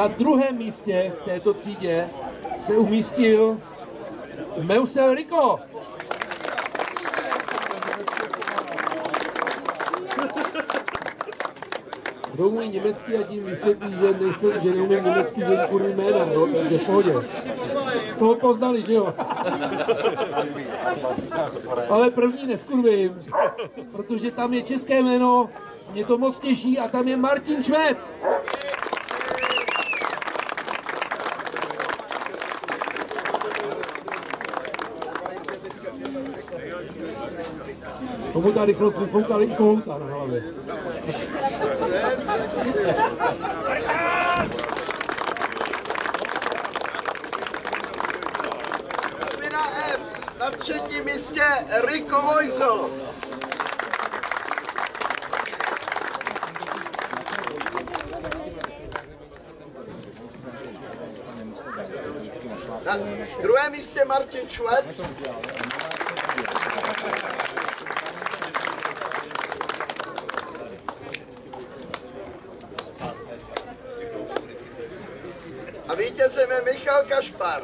Na druhém místě v této třídě se umístil Meusel Rico. Kdo můj německý a tím vysvětlí, že neumím německý, že kurví jména, no, takže v pohodě. Toho poznali, že jo? Ale první neskurvím, protože tam je české jméno, mě to moc těší, a tam je Martin Švec. Tomu ta rychlost vyfoukali i kohouta na hlavě. Na třetím místě Rico Meusel. Na druhém místě Martin Švec. A vítězem je Michal Kašpar.